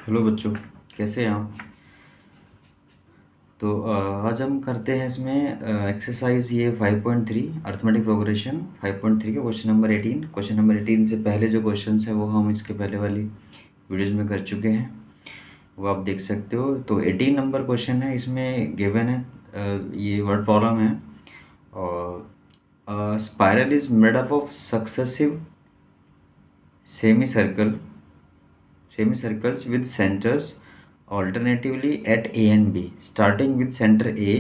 Hello बच्चों, कैसे हैं आप। तो आज हम करते हैं इसमें एक्सरसाइज ये 5.3 अर्थमेटिक प्रोग्रेशन 5.3 का क्वेश्चन नंबर 18। क्वेश्चन नंबर 18 से पहले जो क्वेश्चंस हैं वो हम इसके पहले वाली वीडियोज़ में कर चुके हैं, वो आप देख सकते हो। तो 18 नंबर क्वेश्चन है, इसमें गिवन है ये वर्ड प्रॉब्लम है। और spiral is made up of successive semi circle semicircles with centers alternatively at A and B, starting with center A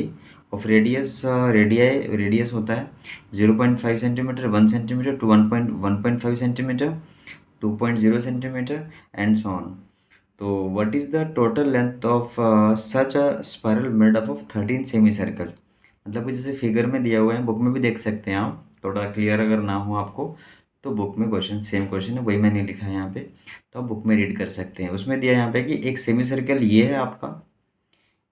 of radius होता है 0.5 centimetre, 1 centimetre to 1.5 centimetre, 2.0 centimetre and so on. तो what is the total length of such a spiral made up of 13 semicircle. मतलब कि जैसे figure में दिया हुआ है, बुक में भी देख सकते हैं आप, थोड़ा क्लियर अगर ना हो आपको तो बुक में क्वेश्चन सेम क्वेश्चन है, वही मैंने लिखा है यहाँ पे, तो आप बुक में रीड कर सकते हैं। उसमें दिया यहाँ पे कि एक सेमी सर्कल ये है आपका,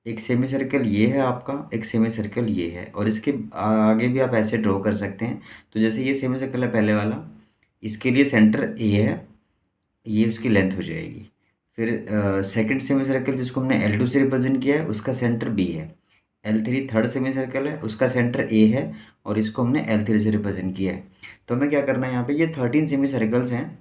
एक सेमी सर्कल ये है आपका, एक सेमी सर्कल ये है, और इसके आगे भी आप ऐसे ड्रॉ कर सकते हैं। तो जैसे ये सेमी सर्कल है पहले वाला, इसके लिए सेंटर ए है, ये उसकी लेंथ हो जाएगी। फिर सेकंड सेमी सर्कल जिसको हमने L2 से रिप्रेजेंट किया है, उसका सेंटर बी है। L3 थर्ड सेमी सर्कल है, उसका सेंटर ए है, और इसको हमने L3 से रिप्रेजेंट किया है। तो हमें क्या करना है यहाँ पे, ये 13 सेमी सर्कल्स हैं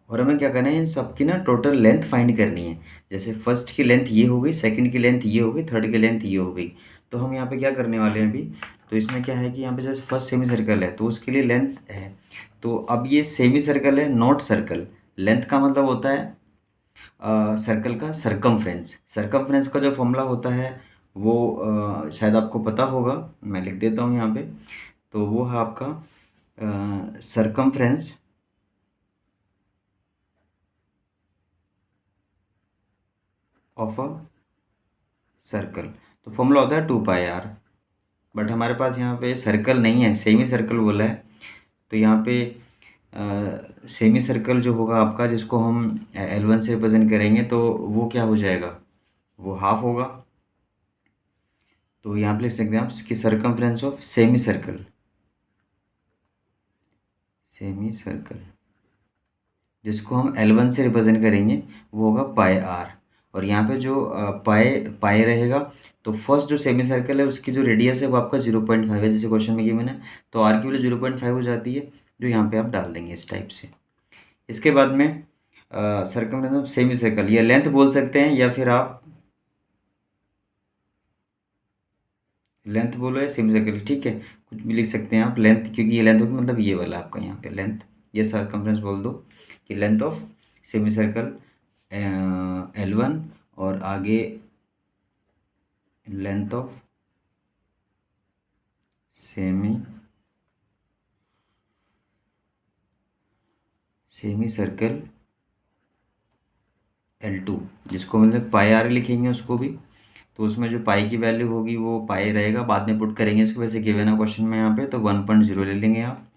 और हमें क्या करना है, इन सबकी ना टोटल लेंथ फाइंड करनी है। जैसे फर्स्ट की लेंथ ये हो गई, सेकंड की लेंथ ये हो गई, थर्ड की लेंथ ये हो गई। तो हम यहाँ पे क्या करने वाले हैं अभी, तो इसमें क्या है कि यहाँ पे जैसे फर्स्ट सेमी सर्कल है तो उसके लिए लेंथ है। तो अब ये सेमी सर्कल है, नॉट सर्कल। लेंथ का मतलब होता है सर्कल का सरकमफ्रेंस। सरकमफ्रेंस का जो फॉर्मूला होता है वो शायद आपको पता होगा, मैं लिख देता हूँ यहाँ पे। तो वो है आपका सरकमफ्रेंस ऑफ अ सर्कल। तो फॉर्मूला होता है 2πr। बट हमारे पास यहाँ पे सर्कल नहीं है, सेमी सर्कल बोला है। तो यहाँ पे सेमी सर्कल जो होगा आपका, जिसको हम L1 से रिप्रेजेंट करेंगे, तो वो क्या हो जाएगा, वो हाफ होगा। तो यहाँ पे लिख सकते हैं आप कि circumference of semi circle, semi circle जिसको हम L1 से रिप्रेजेंट करेंगे वो होगा πr। और यहाँ पे जो पाए पाए रहेगा, तो फर्स्ट जो सेमी सर्कल है उसकी जो रेडियस है वो आपका 0.5 है, जैसे क्वेश्चन में गिवन है। तो आर की वैल्यू 0.5 हो जाती है, जो यहाँ पे आप डाल देंगे इस टाइप से। इसके बाद में सर्कमफ्रेंस ऑफ सेमी सर्कल, या लेंथ बोल सकते हैं, या फिर आप लेंथ बोलो या सेमी सर्कल, ठीक है, कुछ भी लिख सकते हैं आप लेंथ, क्योंकि ये लेंथ होगी, मतलब ये वाला आपका यहाँ पे लेंथ, ये सर्कमफ्रेंस बोल दो कि length of semi circle L1, और आगे length of semi semi circle L2, जिसको मतलब पाई आर लिखेंगे उसको भी। तो उसमें जो पाई की वैल्यू होगी वो पाई रहेगा, बाद में पुट करेंगे इसको, वैसे गिवन है क्वेश्चन में यहाँ पे, तो 1.0 ले लेंगे आप।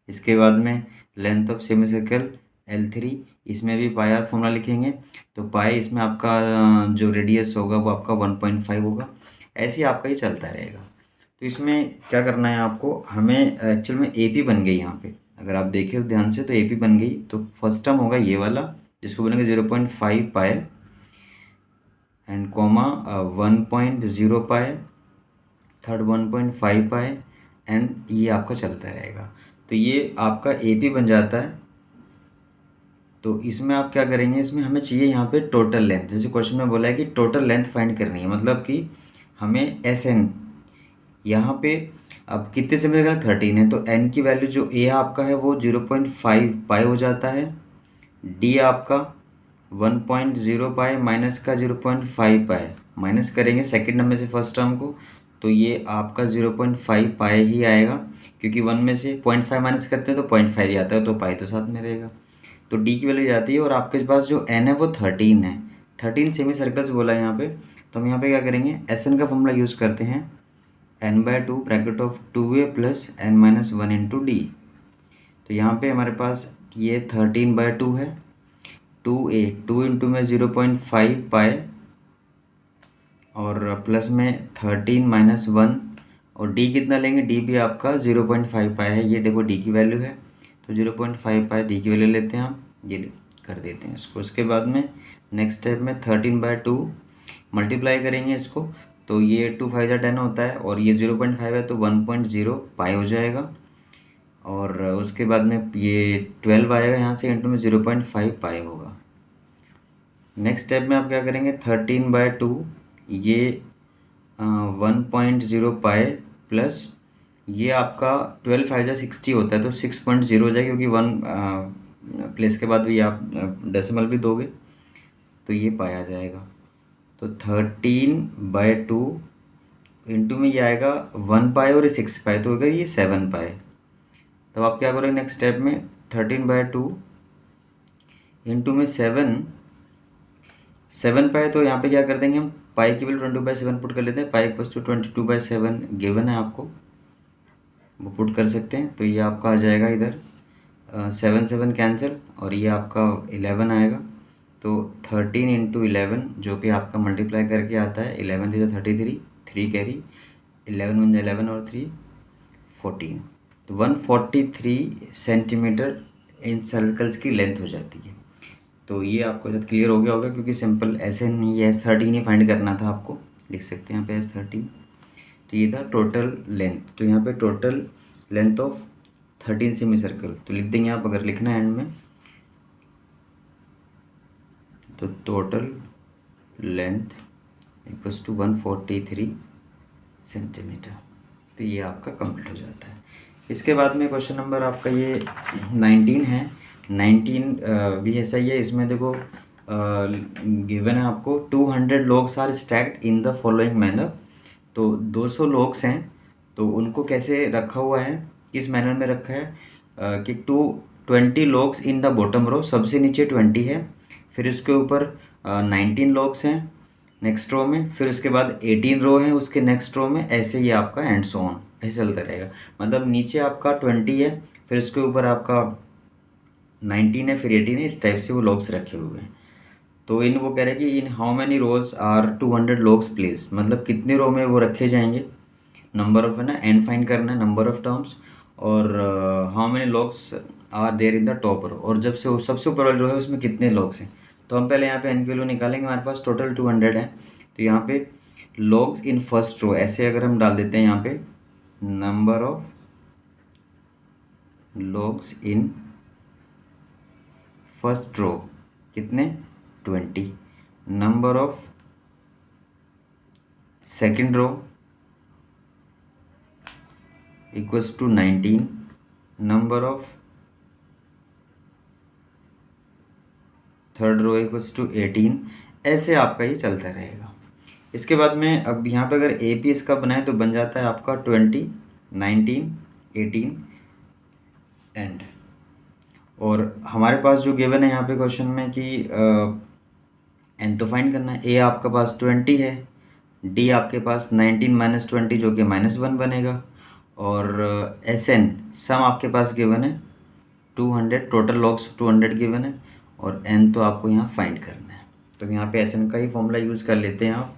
इसके बाद में length of semi circle L3, इसमें भी पाई आर फॉर्मूला लिखेंगे। तो पाई इसमें आपका जो रेडियस होगा वो आपका 1.5 होगा। ऐसे ही आपका ये चलता रहेगा। तो इसमें क्या करना है आपको, हमें एक्चुअल में AP बन गई यहाँ पे, अगर आप देखें तो ध्यान से, तो AP बन गई। तो फर्स्ट टर्म होगा ये वाला, जिसको बनेगा 0.5 पाए एंड कॉमा 1.0 पाए, थर्ड 1.5 पाए, एंड ये आपका चलता रहेगा। तो ये आपका AP बन जाता है। तो इसमें आप क्या करेंगे, इसमें हमें चाहिए यहाँ पे टोटल लेंथ, जैसे क्वेश्चन में बोला है कि टोटल लेंथ फाइंड करनी है, मतलब कि हमें SN यहाँ पे, अब कितने से मिलेगा, 13 है, तो N की वैल्यू जो A आपका है वो 0.5 पाई हो जाता है, D आपका 1.0 पाई माइनस का 0.5 पाई, माइनस करेंगे सेकंड नंबर से फर्स्ट टर्म को, तो ये आपका 0.5 पाई ही आएगा, क्योंकि 1 में से 0.5 माइनस करते हैं तो 0.5 ही आता है, तो पाई तो साथ में रहेगा। तो डी की वैल्यू जाती है, और आपके पास जो एन है वो 13 है। 13 सेमी सर्कल्स बोला है यहाँ पे। तो हम यहाँ पे क्या करेंगे, एस एन का फॉर्मूला यूज़ करते हैं, n/2 bracket of 2a plus n-1 into D. तो यहाँ पे हमारे पास ये 13/2 है, 2a, 2 इंटू में 0.5 पाए, और प्लस में 13 माइनस 1, और डी कितना लेंगे, डी भी आपका 0.5 पाए है, ये देखो डी की वैल्यू है। तो 0.5 पाए डी की वैल्यू लेते हैं हम, ये कर देते हैं इसको। उसके बाद में नेक्स्ट स्टेप में 13/2 मल्टीप्लाई करेंगे इसको, तो ये 2 5 जा 10 होता है और ये 0.5 है तो 1.0 पाई हो जाएगा। और उसके बाद में ये 12 आएगा यहाँ से, इंटू में 0.5 पाई होगा। नेक्स्ट स्टेप में आप क्या करेंगे, 13/2 ये 1.0 पाई प्लस ये आपका 12 5 जा 60 होता है तो 6.0 हो जाएगा, क्योंकि वन प्लेस के बाद भी आप डेसिमल भी दोगे तो ये पाया जाएगा। तो 13/2 इंटू में ये आएगा 1 पाई और 6 पाई तो होगा ये 7 पाई। तब आप क्या करोगे नेक्स्ट स्टेप में, 13/2 इंटू में 7 पाई, तो यहाँ पे क्या कर देंगे हम, पाई की वैल्यू 22/7 पुट कर लेते हैं। पाई इक्वल्स टू 22/7 गिवन है आपको, वो पुट कर सकते हैं। तो ये आपका आ जाएगा इधर 7 7 कैंसिल और ये आपका 11 आएगा। तो 13 इंटू 11 जो कि आपका मल्टीप्लाई करके आता है 11 थी 33, 3 कैरी 11 1 11 और 3 14, तो 143 सेंटीमीटर इन सर्कल्स की लेंथ हो जाती है। तो ये आपको शायद क्लियर हो गया होगा, क्योंकि सिंपल ऐसे नहीं है, S13 ही फाइंड करना था आपको, लिख सकते हैं यहाँ पे S13। तो ये था टोटल लेंथ, तो यहाँ पे total length of 13 semi circle तो लिख देंगे आप, अगर लिखना है एंड में तो total length equals to 143 centimetre. तो ये आपका कंप्लीट हो जाता है। इसके बाद में क्वेश्चन नंबर आपका ये 19 है। 19 भी ऐसा ही है, इसमें देखो गिवन है आपको 200 logs are stacked in the following manner. तो 200 लोग्स हैं, तो उनको कैसे रखा हुआ है, किस मैनर में रखा है कि 20 logs in the bottom row, सबसे नीचे 20 है, फिर इसके ऊपर 19 लोग्स हैं नेक्स्ट रो में, फिर उसके बाद 18 रो है उसके नेक्स्ट रो में, ऐसे ही आपका एंड सो ऑन ऐसे चलता रहेगा। मतलब नीचे आपका 20 है, फिर उसके ऊपर आपका 19 है, फिर 18 है, इस टाइप से वो लॉग्स रखे हुए हैं। तो इन वो कह रहे हैं कि in how many rows are 200 logs place, मतलब कितने रो में वो रखे जाएंगे, नंबर ऑफ है ना, एन फाइंड करना है नंबर ऑफ टर्म्स, और how many logs are there in the top row, और जब से सबसे ऊपर वाली रो है उसमें कितने लॉग्स हैं। तो हम पहले यहाँ पे एन की वैल्यू निकालेंगे, हमारे पास टोटल 200 है, तो यहाँ पे लॉग्स इन फर्स्ट रो ऐसे अगर हम डाल देते हैं यहाँ पे, number of logs in first row कितने 20, number of second row equals to 19, number of third row equals to 18, ऐसे आपका ये चलता रहेगा। इसके बाद में अब यहाँ पे अगर ए पी इसका बनाए तो बन जाता है आपका 20 19 18 एंड। और हमारे पास जो गिवन है यहाँ पे क्वेश्चन में कि एन तो फाइंड करना है, ए आपके पास 20 है, डी आपके पास 19 माइनस 20 जो कि -1 बनेगा, और एस एन सम आपके पास गिवन है 200, टोटल लॉग्स 200 गिवन है, और एन तो आपको यहाँ फाइंड करना है। तो यहाँ पे एस एन का ही फॉर्मूला यूज़ कर लेते हैं आप।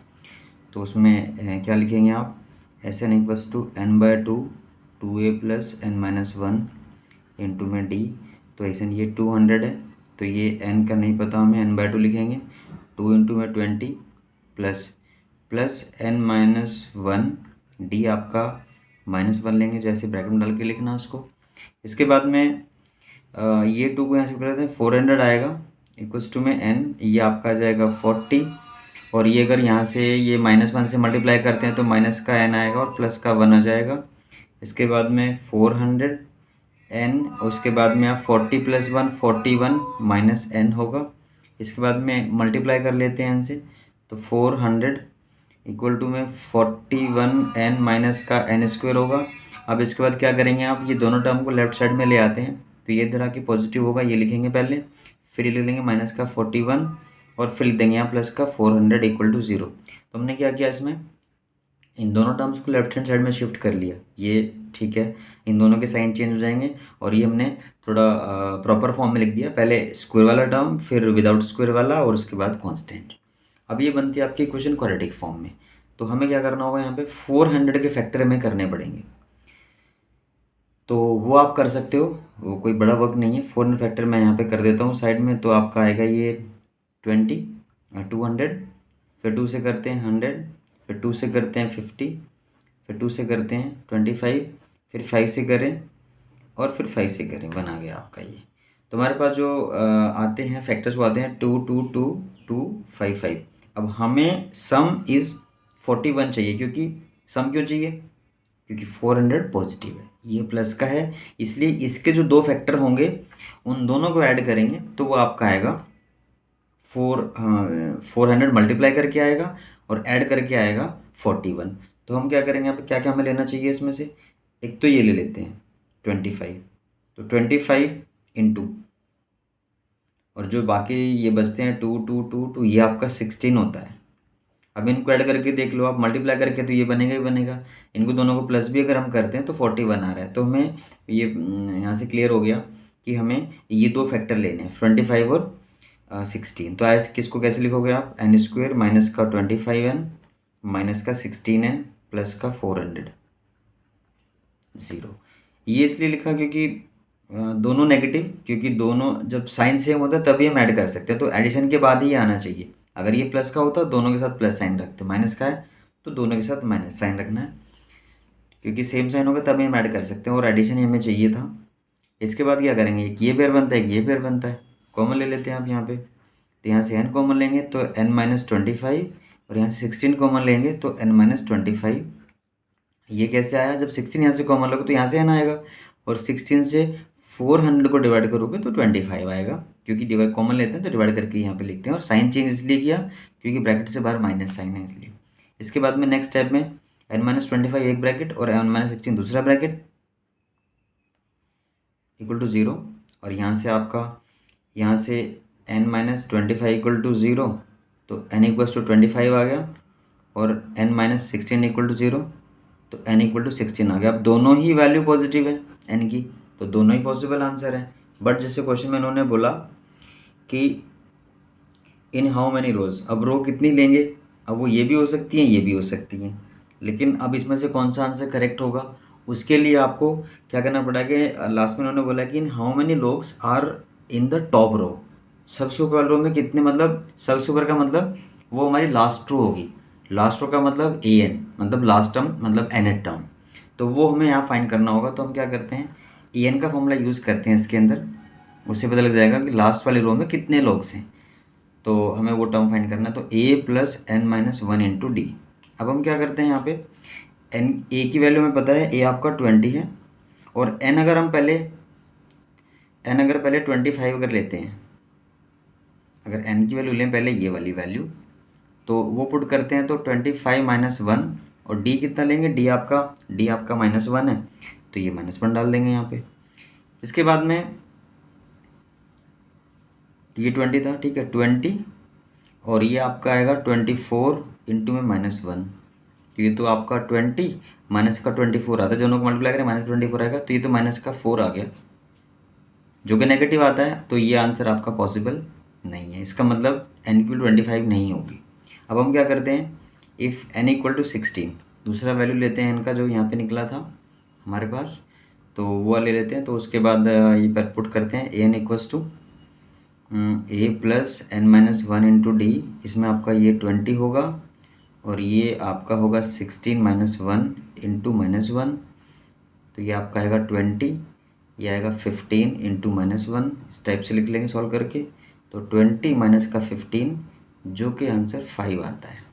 तो उसमें क्या लिखेंगे आप, S n equals to n/2 2a plus n-1 into में डी। तो एस एन ये 200 है, तो ये n का नहीं पता हमें, n/2 लिखेंगे, 2 इंटू में 20 प्लस n-1, डी आपका -1 लेंगे, जैसे ब्रैकेट में डाल के लिखना उसको। इसके बाद में ये 2 को यहाँ से करते हैं, 400 आएगा इक्वल्स टू में n, ये आपका आ जाएगा 40, और ये अगर यहाँ से ये -1 से मल्टीप्लाई करते हैं तो माइनस का n आएगा और प्लस का 1 आ जाएगा। इसके बाद में 400 n, उसके बाद में आप 40 प्लस 1 41 माइनस n होगा। इसके बाद में मल्टीप्लाई कर लेते हैं n से, तो 400 इक्वल टू में 41 n माइनस का n स्क्वायर होगा। अब इसके बाद क्या करेंगे आप, ये दोनों टर्म को लेफ्ट साइड में ले आते हैं, तो ये इधर आके पॉजिटिव होगा, ये लिखेंगे पहले, फिर ये लिख लेंगे माइनस का 41 और फिर लिख देंगे यहाँ प्लस का 400 इक्वल टू 0। तो हमने क्या किया, इसमें इन दोनों टर्म्स को लेफ्ट हैंड साइड में शिफ्ट कर लिया, ये ठीक है, इन दोनों के साइन चेंज हो जाएंगे, और ये हमने थोड़ा प्रॉपर फॉर्म में लिख दिया, पहले स्क्वायर वाला टर्म फिर विदाउट स्क्वायर वाला और उसके बाद कांस्टेंट। अब ये बनती है आपकी इक्वेशन क्वाड्रेटिक फॉर्म में। तो हमें क्या करना होगा, यहाँ पे 400 के फैक्टर में करने पड़ेंगे, तो वो आप कर सकते हो, वो कोई बड़ा वर्क नहीं है। 400 फैक्टर मैं यहाँ पे कर देता हूँ साइड में, तो आपका आएगा ये 20 200, फिर 2 से करते हैं 100, फिर 2 से करते हैं 50, फिर 2 से करते हैं 25, फिर 5 से करें और फिर 5 से करें, बना गया आपका ये। तो हमारे पास जो आते हैं फैक्टर्स वो आते हैं 2 2 2 2 5 5। अब हमें सम इज़ 41 चाहिए, क्योंकि सम क्यों चाहिए, क्योंकि 400 पॉजिटिव है, ये प्लस का है, इसलिए इसके जो दो फैक्टर होंगे उन दोनों को ऐड करेंगे तो वो आपका आएगा 400 मल्टीप्लाई करके आएगा और ऐड करके आएगा 41। तो हम क्या करेंगे, यहाँ पे क्या क्या हमें लेना चाहिए इसमें से, एक तो ये ले लेते हैं 25, तो 25 इंटू, और जो बाकी ये बचते हैं 2 2 2 2, ये आपका 16 होता है। अब इनको ऐड करके देख लो आप, मल्टीप्लाई करके तो ये बनेगा ही बनेगा, इनको दोनों को प्लस भी अगर हम करते हैं तो 41 आ रहा है। तो हमें ये यहाँ से क्लियर हो गया कि हमें ये दो फैक्टर लेने हैं 25 और 16। तो आज किसको कैसे लिखोगे आप, एन स्क्वेयर माइनस का 25n माइनस का 16n प्लस का 400 0। ये इसलिए लिखा क्योंकि दोनों नेगेटिव, क्योंकि दोनों जब साइन सेम होता है तभी हम ऐड कर सकते हैं, तो एडिशन के बाद ही आना चाहिए। अगर ये प्लस का होता दोनों के साथ प्लस साइन रखते, माइनस का है तो दोनों के साथ माइनस साइन रखना है, क्योंकि सेम साइन होगा तभी हम ऐड कर सकते हैं, और एडिशन ही हमें चाहिए था। इसके बाद क्या करेंगे, एक ये पेयर बनता है, एक ये पेयर बनता है, कॉमन ले लेते हैं आप यहाँ पे। तो यहाँ से n कॉमन लेंगे तो n-25, और यहाँ से 16 कॉमन लेंगे तो n-25। ये कैसे आया, जब 16 यहाँ से कॉमन लोगे तो यहाँ से n आएगा, और 16 से 400 को डिवाइड करोगे तो 25 आएगा, क्योंकि डिवाइड कॉमन लेते हैं तो डिवाइड करके यहाँ पे लिखते हैं। और साइन चेंज इसलिए किया क्योंकि ब्रैकेट से बाहर माइनस साइन है इसलिए। इसके बाद में नेक्स्ट स्टेप में n-25 एक ब्रैकेट और n-16 दूसरा ब्रैकेट इक्वल टू 0, और यहाँ से आपका यहाँ से n-25 इक्वल टू 0, तो n इक्वल्स टू 25 आ गया, और n-16 इक्वल टू 0, तो n इक्वल टू 16 आ गया। अब दोनों ही वैल्यू पॉजिटिव है n की, तो दोनों ही पॉसिबल आंसर है। बट जैसे क्वेश्चन में इन्होंने बोला कि इन हाउ मैनी रोज, अब रो कितनी लेंगे, अब वो ये भी हो सकती हैं ये भी हो सकती हैं, लेकिन अब इसमें से कौन सा आंसर करेक्ट होगा, उसके लिए आपको क्या करना पड़ा कि लास्ट में उन्होंने बोला कि in how many logs are in the top row, सबसे ऊपर रो में कितने, मतलब सबसे ऊपर का मतलब वो हमारी लास्ट रो होगी, लास्ट रो का मतलब ए एन, मतलब लास्ट टर्म मतलब nth टर्म, तो वो हमें यहाँ फाइंड करना होगा। तो हम क्या करते हैं, ए एन का फॉर्मूला यूज़ करते हैं इसके अंदर, उससे पता लग जाएगा कि लास्ट वाली रो में कितने लोग्स हैं, तो हमें वो टर्म फाइंड करना है। तो a plus n-1 into D. अब हम क्या करते हैं यहाँ पे, n a की वैल्यू हमें पता है, a आपका 20 है, और n अगर हम पहले 25 अगर लेते हैं, अगर n की वैल्यू लें पहले ये वाली वैल्यू, तो वो पुट करते हैं तो 25 माइनस 1, और d कितना लेंगे, d आपका -1 है, तो ये -1 डाल देंगे यहाँ पे। इसके बाद में ये 20 था, ठीक है 20, और ये आपका आएगा 24 इंटू में -1, तो ये तो आपका 20 माइनस का 24 आता है, दोनों को मल्टीप्लाई करें -24 आएगा, तो ये तो माइनस का 4 आ गया, जो कि नेगेटिव आता है, तो ये आंसर आपका पॉसिबल नहीं है, इसका मतलब n की 25 नहीं होगी। अब हम क्या करते हैं, इफ़ n इक्वल टू 16, दूसरा वैल्यू लेते हैं n का जो यहाँ पे निकला था हमारे पास, तो वो ले लेते हैं। तो उसके बाद ये पर पुट करते हैं a n equals to a plus n-1 into d, इसमें आपका ये 20 होगा, और ये आपका होगा 16 माइनस 1 इंटू -1, तो ये आपका आएगा 20, ये आएगा 15 इंटू -1, इस टाइप से लिख लेंगे सॉल्व करके, तो 20 माइनस का 15, जो कि आंसर 5 आता है,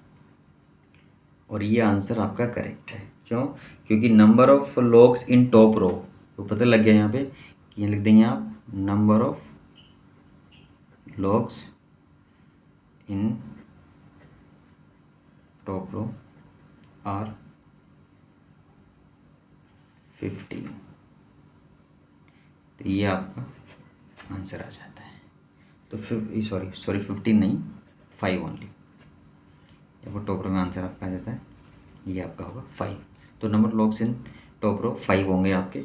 और ये आंसर आपका करेक्ट है। क्यों, क्योंकि number of logs in top row, तो पता लग गया यहाँ पे कि यहाँ लिख देंगे आप number of logs in top row are 15, तो ये आपका आंसर आ जाता है। तो फिर सॉरी 15 नहीं 5 ओनली, वो टॉप रो में आंसर आपका आ जाता है, ये आपका होगा 5। तो नंबर लॉग्स इन टॉप रो 5 होंगे आपके,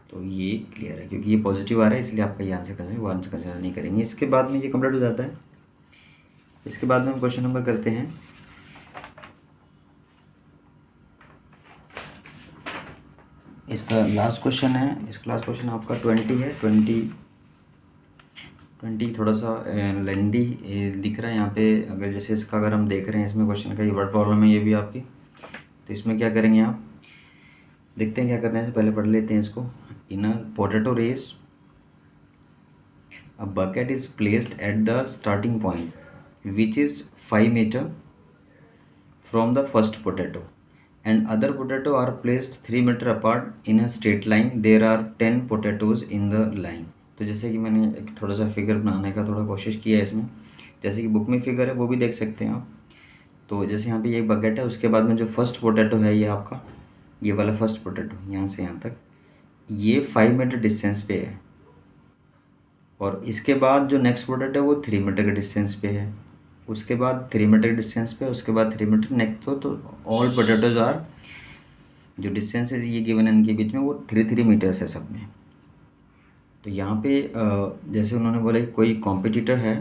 तो ये क्लियर है, क्योंकि ये पॉजिटिव आ रहा है इसलिए आपका ये आंसर कंसिडर, वो आंसर कंसिडर नहीं करेंगे। इसके बाद में ये कंप्लीट हो जाता है। इसके बाद में हम क्वेश्चन नंबर करते हैं, इसका लास्ट क्वेश्चन है, इसका लास्ट क्वेश्चन आपका 20 है, 20 थोड़ा सा लेंदी दिख रहा है यहाँ पे। अगर जैसे इसका अगर हम देख रहे हैं, इसमें क्वेश्चन का ये वर्ड प्रॉब्लम है ये भी आपकी। तो इसमें क्या करेंगे आप, देखते हैं क्या करने से पहले पढ़ लेते हैं इसको। In a potato race a bucket is placed at the starting point which is 5 meter from the first potato and other potato are placed 3 meter apart in a straight line. There are 10 potatoes in the line. तो जैसे कि मैंने एक थोड़ा सा figure बनाने का थोड़ा कोशिश किया है इसमें, जैसे कि बुक में फिगर है वो भी देख सकते हैं आप। तो जैसे यहाँ पे ये बकेट है, उसके बाद में जो फर्स्ट पोटैटो है ये आपका, ये वाला फर्स्ट पोटैटो यहाँ से यहाँ तक ये 5 मीटर डिस्टेंस पे है, और इसके बाद जो नेक्स्ट पोटैटो है वो 3 मीटर के डिस्टेंस पे है, उसके बाद 3 मीटर के डिस्टेंस पे, उसके बाद 3 मीटर नेक्स्ट। तो ऑल पोटैटोज आर, जो डिस्टेंस है ये गिवन है इनके बीच में वो 3 मीटर्स है सब में। तो यहाँ पे जैसे उन्होंने बोला कि कोई कॉम्पिटिटर है,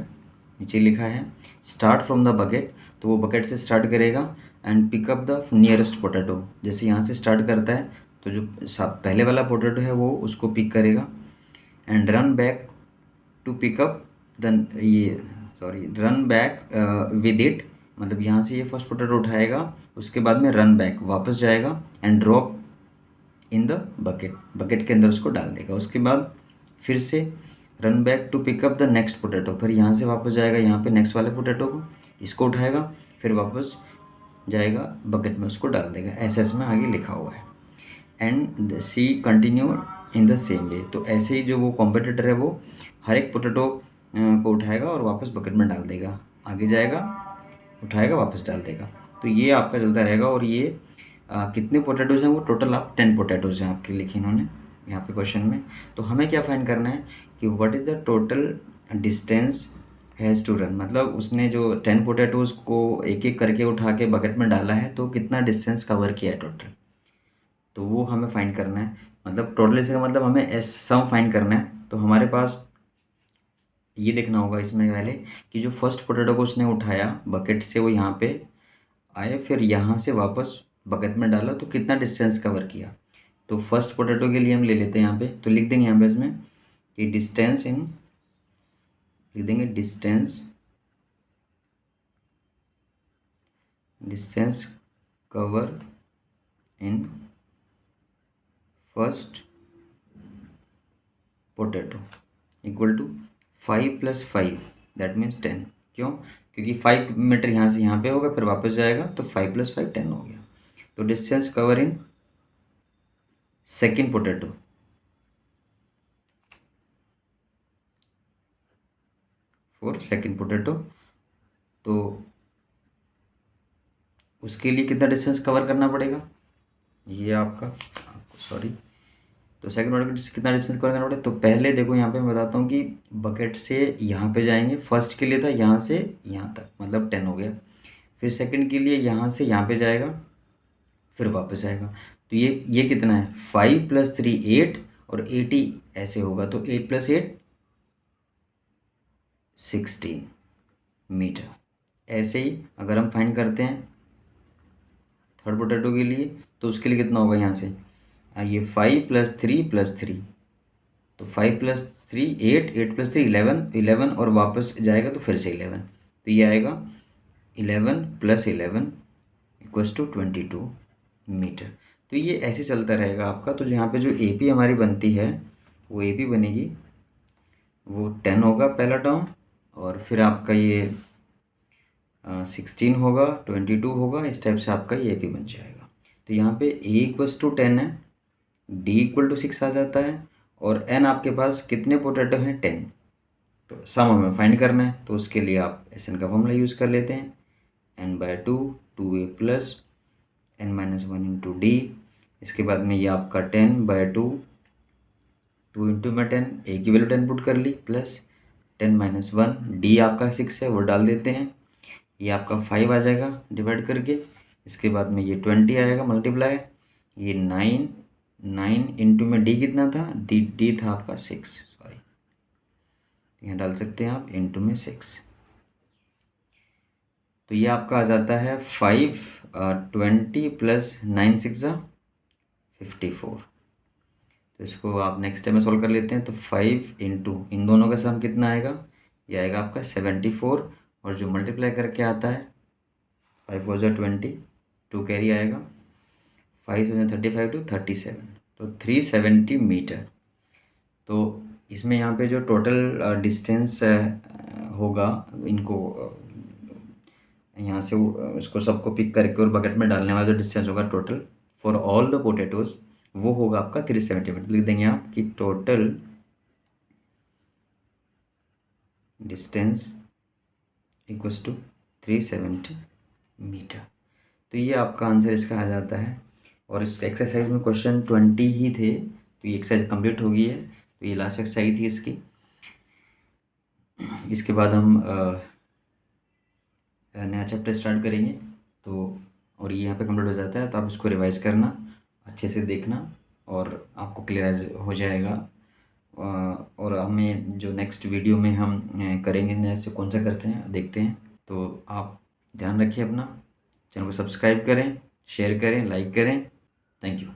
नीचे लिखा है स्टार्ट फ्रॉम द बकेट, तो वो बकेट से स्टार्ट करेगा and pick up the nearest potato. जैसे यहाँ से स्टार्ट करता है तो जो पहले वाला पोटैटो है वो उसको पिक करेगा and run back to pick up the ये sorry run back with it, मतलब यहाँ से ये फर्स्ट पोटैटो उठाएगा, उसके बाद में रन बैक वापस जाएगा and drop in the bucket, bucket के अंदर उसको डाल देगा। उसके बाद फिर से run back to pick up the next potato, फिर यहाँ से वापस जाएगा यहाँ पे नेक्स्ट वाले पोटैटो को, इसको उठाएगा, फिर वापस जाएगा बकेट में उसको डाल देगा। ऐसे इसमें आगे लिखा हुआ है and see continue in the same way. तो ऐसे ही जो वो कॉम्पिटिटर है वो हर एक पोटैटो को उठाएगा और वापस बकेट में डाल देगा, आगे जाएगा उठाएगा वापस डाल देगा। तो ये आपका चलता रहेगा। और ये कितने पोटैटोज़ हैं, वो टोटल आप 10 पोटैटोज़ हैं आपके लिखे इन्होंने यहाँ पे क्वेश्चन में। तो हमें क्या फाइंड करना है कि what is the total distance has to run, मतलब उसने जो 10 पोटैटोज़ को एक एक करके उठा के बकेट में डाला है तो कितना डिस्टेंस कवर किया है टोटल, तो वो हमें फाइंड करना है। मतलब टोटल इसका मतलब हमें एस सम फाइंड करना है। तो हमारे पास ये देखना होगा इसमें पहले कि जो फर्स्ट पोटैटो को उसने उठाया बकेट से वो यहाँ पे आए, फिर यहाँ से वापस बकेट में डाला तो कितना डिस्टेंस कवर किया। तो फर्स्ट पोटैटो के लिए हम ले लेते हैं यहाँ पे, तो लिख देंगे यहाँ पे इसमें कि डिस्टेंस इन, लिख देंगे distance cover in first potato equal to 5 + 5 that means 10। क्यों? क्योंकि 5 मीटर यहाँ से यहाँ पे होगा फिर वापस जाएगा, तो 5 + 5 10 हो गया। तो distance cover in second potato, for second potato, तो उसके लिए कितना डिस्टेंस कवर करना पड़ेगा, ये आपका सॉरी, तो सेकंड पोटैटो कितना डिस्टेंस कवर करना पड़ेगा। तो पहले देखो यहाँ पे मैं बताता हूँ कि बकेट से यहाँ पे जाएंगे, फर्स्ट के लिए था यहाँ से यहाँ तक मतलब 10 हो गया, फिर सेकंड के लिए यहाँ से यहाँ पे जाएगा फिर वापस आएगा। तो ये कितना है 5 + 3 8 और 80 ऐसे होगा, तो 8 + 8 16 मीटर। ऐसे ही अगर हम फाइंड करते हैं थर्ड पोटैटो के लिए तो उसके लिए कितना होगा यहाँ से ये 5 + 3 + 3, तो 5 + 3 8 8 + 3 11 11 और वापस जाएगा तो फिर से 11, तो ये आएगा 11 + 11 = 22 मीटर। तो ये ऐसे चलता रहेगा आपका। तो यहाँ पे जो AP हमारी बनती है वो AP बनेगी, वो 10 होगा पहला टर्म, और फिर आपका ये 16 होगा, 22 होगा, इस टाइप से आपका ये AP बन जाएगा। तो यहाँ पे A = 10 है, D = 6 आ जाता है, और N आपके पास कितने पोटैटो हैं 10। तो सम हमें फाइंड करना है, तो उसके लिए आप SN का फॉर्मूला यूज़ कर लेते हैं, n/2 2A + n - 1 × D। इसके बाद में ये आपका 10/2 2 × में 10, A की वैल्यू 10 पुट कर ली, प्लस 10 - 1 D आपका 6 है वो डाल देते हैं, ये आपका 5 आ जाएगा डिवाइड करके। इसके बाद में ये 20 आएगा मल्टीप्लाई, ये 9 × में D कितना था, D था आपका 6, सॉरी यहाँ डाल सकते हैं आप इंटू में 6। तो ये आपका आ जाता है 5 20 + 9 6 54। तो इसको आप नेक्स्ट टाइम में सॉल्व कर लेते हैं। तो 5 × इन दोनों का सम कितना आएगा ये आएगा आपका 74 और जो मल्टीप्लाई करके आता है 5 4 20 2 कैरी आएगा 5 35 टू 37 तो 370 मीटर। तो इसमें यहाँ पे जो टोटल डिस्टेंस होगा इनको यहाँ से इसको सबको पिक करके और बकेट में डालने वाला जो डिस्टेंस होगा total for all the potatoes वो होगा आपका 370 मीटर। लिख देंगे आप कि total distance equals to 370 metre. तो ये आपका आंसर इसका आ जाता है। और इस एक्सरसाइज में क्वेश्चन 20 ही थे, तो ये एक्सरसाइज कंप्लीट हो गई है। तो ये लास्ट एक्सरसाइज थी इसकी। इसके बाद हम नया चैप्टर स्टार्ट करेंगे। तो और ये यहाँ पे कंप्लीट हो जाता है, तो आप इसको रिवाइज करना, अच्छे से देखना और आपको क्लियर हो जाएगा। और हमें जो नेक्स्ट वीडियो में हम करेंगे नए से कौन सा करते हैं देखते हैं। तो आप ध्यान रखिए अपना, चैनल को सब्सक्राइब करें, शेयर करें, लाइक करें। Thank you.